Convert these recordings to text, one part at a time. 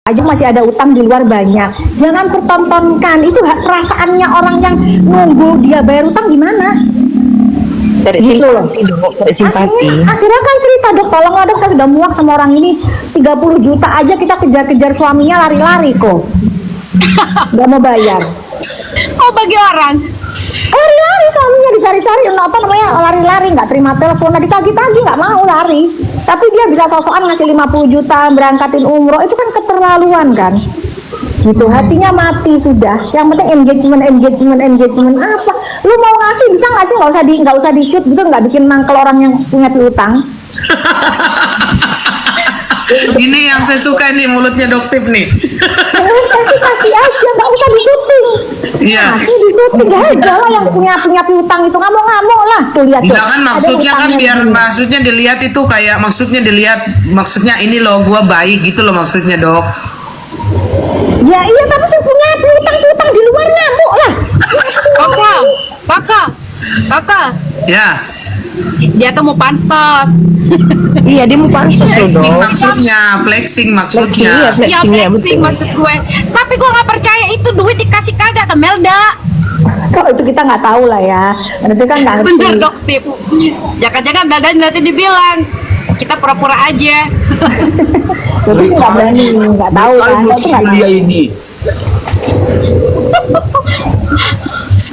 aja masih ada utang di luar banyak. Jangan pertontonkan itu perasaannya orang yang nunggu dia bayar utang gimana. Cari Gitu loh. simpati dok, cari simpati. Akhirnya kan cerita, dok tolonglah dok, saya sudah muak sama orang ini. 30 juta aja kita kejar-kejar suaminya, lari-lari kok nggak mau bayar. Oh, bagi orang. Lari-lari suaminya, dicari-cari apa namanya, lari-lari, nggak terima telepon, nah ditagi-tagi nggak mau lari, tapi dia bisa sok-sokan ngasih 50 juta berangkatin umroh, itu kan keterlaluan kan gitu. Hatinya mati sudah, yang penting engagement apa, lu mau ngasih bisa nggak sih, nggak usah di shoot gitu, nggak bikin mangkel orang yang punya piutang. Ini yang saya suka nih, mulutnya Doktif nih. kasih aja, nggak usah di syuting. Iya. Kasih di syuting aja lah, yang punya piutang itu ngamuk-ngamuk lah tuh, lihat tuh. Enggak kan, maksudnya kan biar maksudnya dilihat itu kayak maksudnya ini loh gua baik gitu loh maksudnya, Dok. Ya iya, tapi sih punya piutang di luar ngamuk lah. Kakak. Ya. Dia tuh mau pansos. Iya, dia mau pansos loh dok. Flexing Flexing, maksudnya. Ya, iya, flexing betul. maksud gue. Tapi gue nggak percaya itu duit dikasih kagak ke Melda. Kalau itu kita nggak tahu lah ya, nanti kan nggak ngerti. Bener dok, Tip. Jangan-jangan Melda nanti dibilang kita pura-pura aja. Itu sih nggak berani, nggak tahu kan. Itu nggak tahu. Dia ini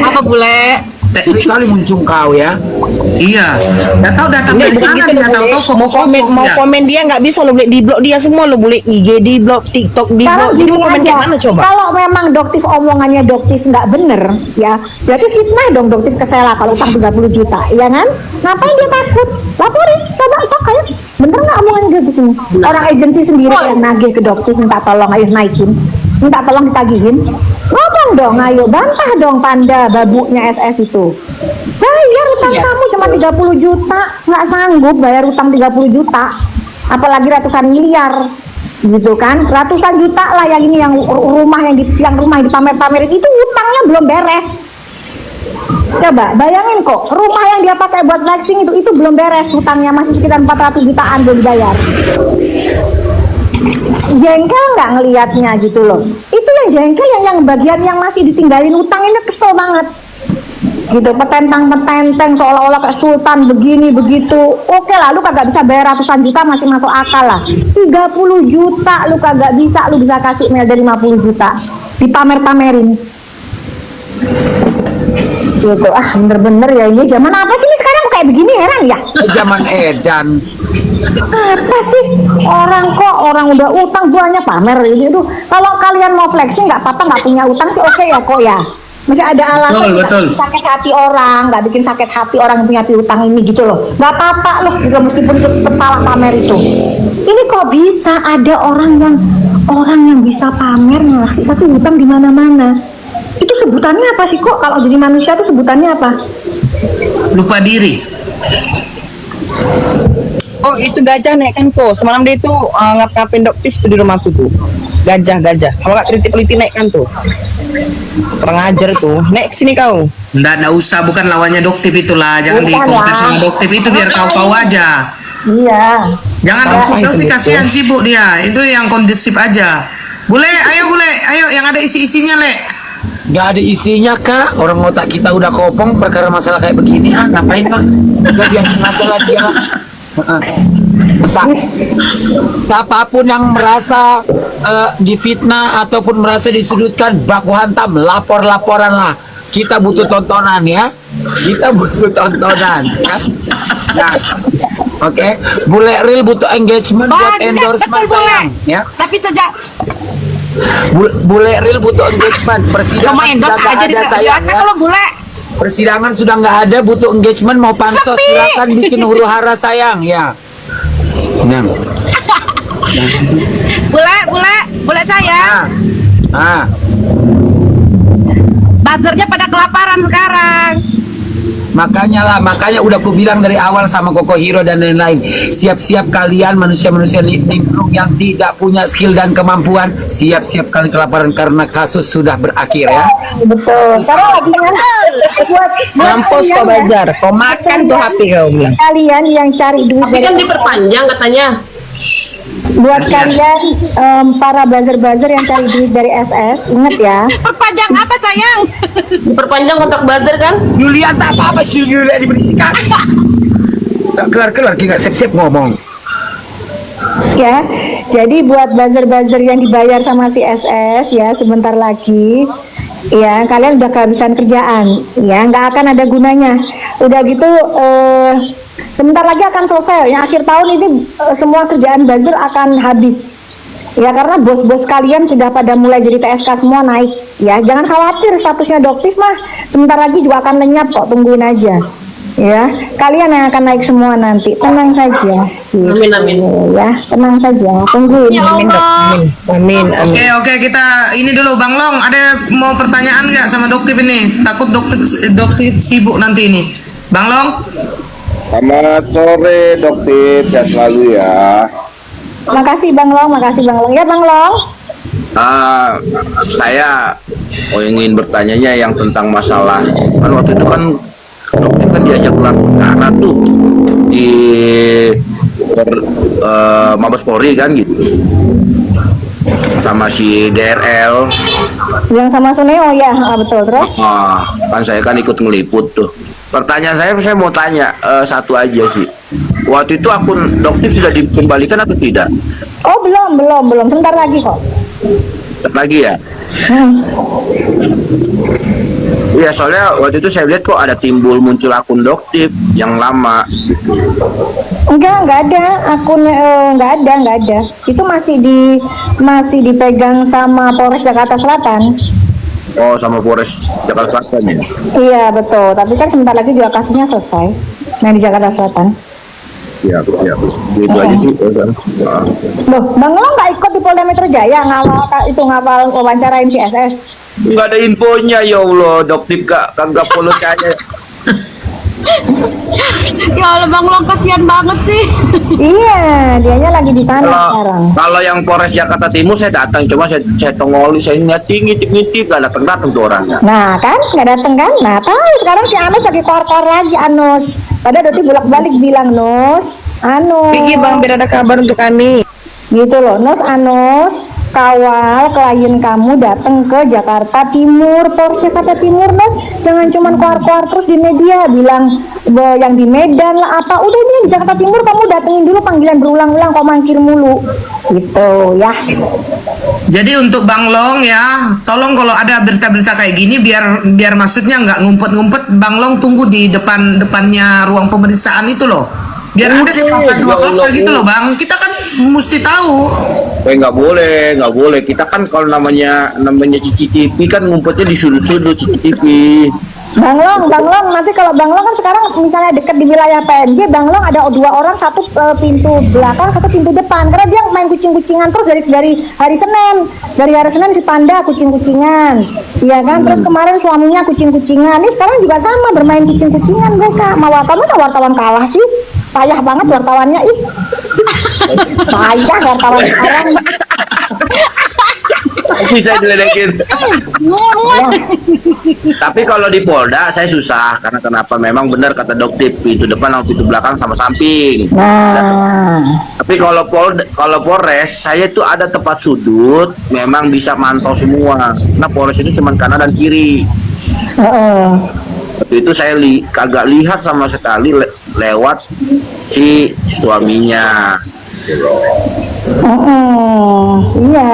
Apa bule? Sekali kali muncul kau ya. Iya. Nggak tahu datang dari mana, nggak tahu Mau komen dia nggak bisa lo, boleh di blok dia semua lo, boleh IG di blok, TikTok di Kalau blok. Jadi gini mau komen aja, kayak mana coba? kalau memang Doktif omongannya Doktif nggak bener ya, berarti fitnah dong Doktif ke Sela kalau utang 30 juta, ya kan? Ngapain dia takut? Laporin, coba sok ayo. Bener nggak omongannya Doktif ini? Orang agensi sendiri yang nagih ke Doktif, minta tolong ayo naikin, minta tolong ditagihin. Ngomong dong, ayo bantah dong Panda babunya SS itu. Bayar utang kamu cuma 30 juta, nggak sanggup bayar utang 30 juta, apalagi ratusan miliar, gitu kan? Ratusan juta lah yang ini, yang rumah yang dipamer-pamerin itu utangnya belum beres. Coba bayangin kok, rumah yang dia pakai buat flexing itu belum beres, utangnya masih sekitar 400 jutaan belum dibayar. Jengkel nggak ngelihatnya gitu loh. Itu yang jengkel, yang bagian yang masih ditinggalin utang ini kesel banget gitu, petentang-petenteng seolah-olah kayak sultan begini begitu. Oke lah, lu kagak bisa bayar ratusan juta masih masuk akal lah. 30 juta lu kagak bisa, lu bisa kasih Melda 50 juta dipamer-pamerin gitu. Bener-bener ya, ini zaman apa sih ini sekarang kayak begini, heran ya. Zaman edan. Apa sih orang udah utang banyak pamer ini tuh. Kalau kalian mau flexing nggak apa-apa, nggak punya utang sih oke ya kok ya. Masih ada alasan Betul. nggak sakit hati orang, nggak bikin sakit hati orang yang punya piutang ini gitu loh. Nggak apa-apa loh gitu, meskipun itu tetap salah pamer itu. Ini kok bisa ada orang yang bisa pamer ngasih tapi utang di mana-mana. Itu sebutannya apa sih kok? Kalau jadi manusia itu sebutannya apa? Lupa diri. Oh itu gajah naik kan kok. Semalam dia itu ngap-ngapin Doktif tuh di rumahku tuh. Gajah. Kalau nggak teliti naik kan tuh. Kurang ajar tuh. Naik sini kau. Nggak usah, bukan lawannya Doktif itulah. Jangan Bukan dikontes lah. sama Doktif itu, biar kau aja. Iya. Jangan Doktif kasihan sibuk dia. Itu yang kondusif aja. Bule, ayo yang ada isi-isinya, Le. Gak ada isinya kak. Orang otak kita udah kopong perkara masalah kayak begini. Ngapain kak? Udah biarin aja lah dia lah. Siapapun yang merasa difitnah ataupun merasa disudutkan, baku hantam, laporan lah. Kita butuh tontonan ya. Kita butuh tontonan ya. Nah, oke. Bule real butuh engagement buat endorsement sayang ya. Tapi sejak Bule real butuh engagement. lo Persidangan main sudah endorse nggak aja di ada sayang ya. kalau bule. Persidangan sudah nggak ada, butuh engagement, mau pansos Sepi. silakan bikin huru hara sayang ya. Nah, Bule saya. Buzzernya pada kelaparan sekarang. makanya udah ku bilang dari awal sama Koko Hiro dan lain-lain, siap-siap kalian manusia-manusia nimbrung yang tidak punya skill dan kemampuan, siap-siap kali kelaparan karena kasus sudah berakhir ya. Betul. Sekarang lagi buat Mampus kau bazar. Kau makan tuh HP kau bilang. kalian yang cari duit Tapi kan dari diperpanjang katanya. Buat kalian para buzzer-buzzer yang cari duit dari SS, inget ya. Perpanjang apa sayang? Diperpanjang kontrak buzzer kan? Yulian tak apa-apa sih, Yulian diberisikan. Tak kelar-kelar, kita nggak siap-siap ngomong. Ya, jadi buat buzzer-buzzer yang dibayar sama si SS ya, sebentar lagi ya kalian udah kehabisan kerjaan ya, nggak akan ada gunanya. Udah gitu sebentar lagi akan selesai ya, akhir tahun ini semua kerjaan buzzer akan habis ya, karena bos-bos kalian sudah pada mulai jadi TSK semua naik ya. Jangan khawatir, statusnya Doktif mah sebentar lagi juga akan lenyap kok, tungguin aja ya. Kalian yang akan naik semua nanti, tenang saja gitu. Amin, amin. Ya, tenang saja, tungguin. Ya Allah. Amin. Oke, kita ini dulu Bang Long, ada mau pertanyaan nggak sama Doktif ini? Takut Doktif sibuk nanti ini. Bang Long? Selamat sore Doktif, sehat selalu ya. Makasih Bang Long, makasih Bang Long. Ya Bang Long. Saya ingin bertanyanya yang tentang masalah kan waktu itu kan Doktif kan diajak keluar perkara tuh di Mabes Polri kan gitu sama si DRL. Yang sama Suneo ya, betul terus. Kan saya kan ikut ngeliput tuh. Pertanyaan saya mau tanya satu aja sih. Waktu itu akun Doktif sudah dikembalikan atau tidak? Oh belum, sebentar lagi kok. Tetap lagi ya? Iya, soalnya waktu itu saya lihat kok ada muncul akun Doktif yang lama. Enggak ada akun, nggak ada. Itu masih dipegang sama Polres Jakarta Selatan. Oh, sama Polres Jakarta Selatan ya? Iya betul, tapi kan sebentar lagi juga kasusnya selesai. Nah di Jakarta Selatan. Iya. Itu aja sih. Loh, Bang Long nggak ikut di Polda Metro Jaya ngawal wawancarain si SS? Nggak ada infonya, ya Allah. Doktif kagak follow saya. Ya Allah Bang Long, kasihan banget sih. Iya, dianya lagi di sana sekarang. Kalau yang Polres Jakarta Timur saya datang, cuma saya tongoli, saya ngintip, nggak datang tuh orangnya. Nah kan, nggak dateng kan? Nah tahu sekarang si Anus lagi keluar lagi Anus. Padahal Doti bolak-balik bilang Nus, Anus. Pergi Bang, biar ada kabar untuk kami. Gitu loh, Anus, kawal klien kamu datang ke Jakarta Timur, Polres Jakarta Timur, Nus. Jangan cuman keluar-keluar terus di media bilang yang di Medan lah apa. Udah ini di Jakarta Timur kamu datengin dulu, panggilan berulang-ulang, kok mangkir mulu. Gitu ya. Jadi untuk Bang Long ya, tolong kalau ada berita-berita kayak gini biar maksudnya nggak ngumpet-ngumpet, Bang Long tunggu di depannya ruang pemeriksaan itu loh. Biar ada sepatah dua kata gitu loh Bang. Kita kan mesti tahu. Nggak boleh. Kita kan kalau namanya CCTV kan ngumpetnya di sudut-sudut CCTV. Bang Long, nanti kalau Bang Long kan sekarang misalnya dekat di wilayah PMJ, Bang Long ada dua orang, satu pintu belakang, satu pintu depan, karena dia main kucing-kucingan terus dari hari Senin. Dari hari Senin si Panda kucing-kucingan, iya kan? Terus kemarin suaminya kucing-kucingan, ini sekarang juga sama bermain kucing-kucingan mereka. Masa wartawan kalah sih? Payah banget wartawannya, ih. Payah wartawan sekarang. Bisa diledekin. Tapi kalau di Polda saya susah karena kenapa? Memang benar kata Doktif, pintu depan sama pintu belakang sama samping. Nah, Tapi kalau Polres saya tuh ada tempat sudut, memang bisa mantau semua. Nah Polres itu cuma kanan dan kiri. Tapi itu saya kagak lihat sama sekali lewat si suaminya. iya.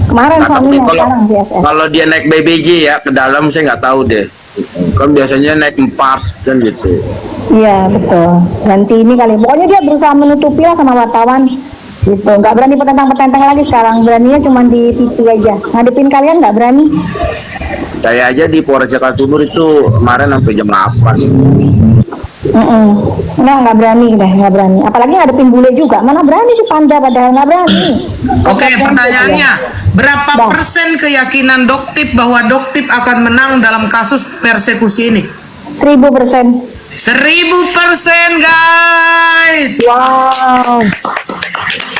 Kemarin Nah, tapi suaminya sekarang di SS. kalau dia naik BBJ ya ke dalam saya nggak tahu deh. Kan biasanya naik 4 kan gitu. Iya betul. Ganti ini kali. Pokoknya dia berusaha menutupi lah sama wartawan. Gitu. Nggak berani petentang-petentang lagi sekarang. Beraninya cuma di VT aja. Ngadepin kalian nggak berani. Saya aja di Polres Jakarta Timur itu kemarin sampai jam 8. Nggak berani deh, nggak berani. Apalagi ngadepin bule juga. Mana berani sih Panda padahal nggak berani. Oke, pertanyaannya, berapa persen keyakinan Doktif bahwa Doktif akan menang dalam kasus persekusi ini? 1000%. 1000% guys. Wow.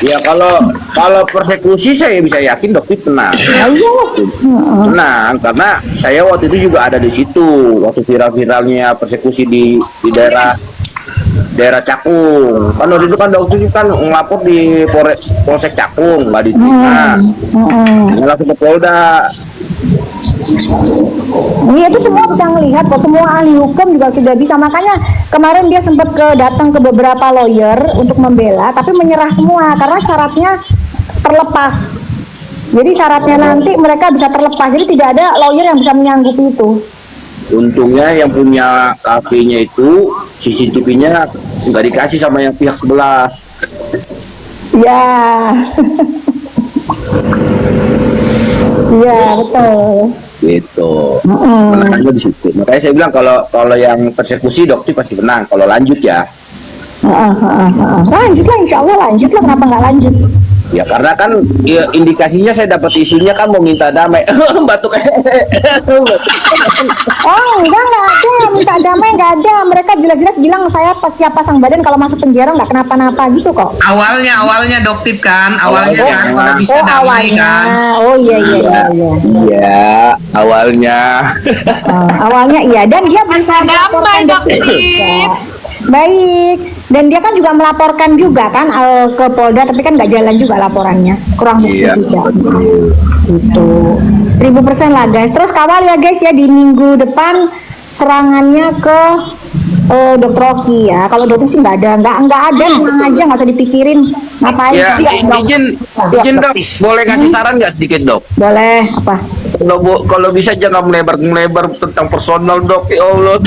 Ya kalau persekusi saya bisa yakin Doktif tenang. Tenang karena saya waktu itu juga ada di situ waktu viral-viralnya persekusi di daerah daerah Cakung. Kan waktu itu kan dokter kan ngelapor di Polsek Cakung, nggak diterima. Langsung ke Polda. Iya, itu semua bisa ngelihat kok, semua ahli hukum juga sudah bisa. Makanya kemarin dia sempat datang ke beberapa lawyer untuk membela, tapi menyerah semua karena syaratnya terlepas. Jadi syaratnya nanti mereka bisa terlepas, jadi tidak ada lawyer yang bisa menyanggupi itu. Untungnya yang punya kafenya itu CCTV-nya nggak dikasih sama yang pihak sebelah. Ya. Iya, betul. Gitu. Menangnya di situ. Makanya saya bilang kalau yang persekusi dokter pasti menang. Kalau lanjut ya. Lanjut lah, insya Allah lanjut lah. Kenapa nggak lanjut? Ya karena kan ya, indikasinya saya dapat isunya kan mau minta damai. Batuk. Oh enggak ada, minta damai nggak ada. Mereka jelas-jelas bilang saya siap pasang badan kalau masuk penjara nggak kenapa-napa gitu kok. Awalnya dokter kan, awalnya Oh, kan kalau bisa Oh damai awalnya, kan. oh iya. Ya, awalnya. Awalnya iya, dan dia berusaha Damai, melaporkan dokter. juga. Baik, dan dia kan juga melaporkan juga kan ke Polda, tapi kan nggak jalan juga laporannya, kurang bukti Iya, juga. betul. Gitu, 1000% lah guys. Terus kawal ya guys ya, di minggu depan serangannya ke Dokter Oki ya. Kalau dokter sih nggak ada, tenang aja, nggak usah dipikirin ngapain. Ya, sih, Dok? izin dok, boleh ngasih saran nggak sedikit dok? Boleh apa? Kalau bisa jangan melebar tentang personal dok, ya Allah.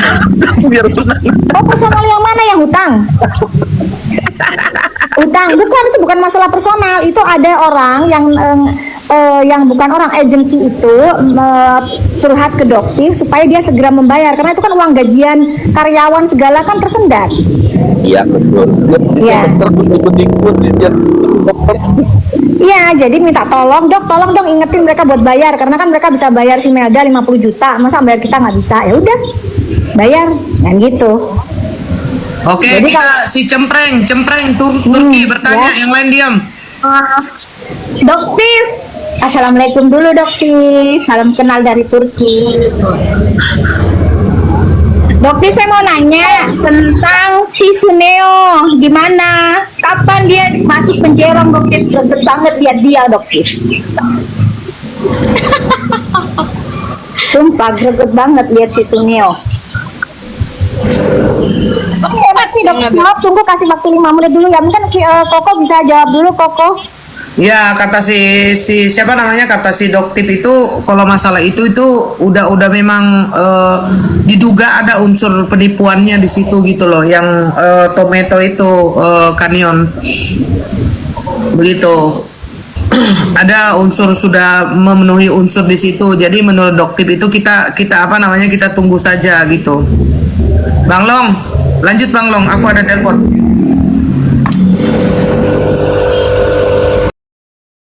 Biar tenang. Oh, personal yang mana, yang hutang? Utang bukan, itu bukan masalah personal. Itu ada orang yang bukan orang agensi itu curhat ke dokter supaya dia segera membayar, karena itu kan uang gajian karyawan segala kan tersendat. Iya betul. Iya. Ikut-ikut biar Iya, jadi minta tolong dong ingetin mereka buat bayar, karena kan mereka bisa bayar si Melda 50 juta, masa bayar kita nggak bisa? Ya udah, bayar, kan gitu. Oke, Jadi kita si Cempreng Turki bertanya, ya. yang lain diam. Dokter, assalamualaikum dulu dokter, salam kenal dari Turki. Dokter, saya mau nanya tentang si Suneo, gimana? Kapan dia masuk penjara? Dokter, greget banget lihat dia dokter. Sumpah greget banget lihat si Suneo. Nanti dok, tunggu kasih waktu 5 menit dulu ya. Mungkin Koko bisa jawab dulu, Koko. Ya, kata si siapa namanya, kata si Doktip itu kalau masalah itu udah memang diduga ada unsur penipuannya di situ gitu loh, yang Tomato itu Canyon begitu. Ada unsur, sudah memenuhi unsur di situ. Jadi menurut Doktip itu kita apa namanya, kita tunggu saja gitu. Bang Long, lanjut Bang Long, aku ada telepon.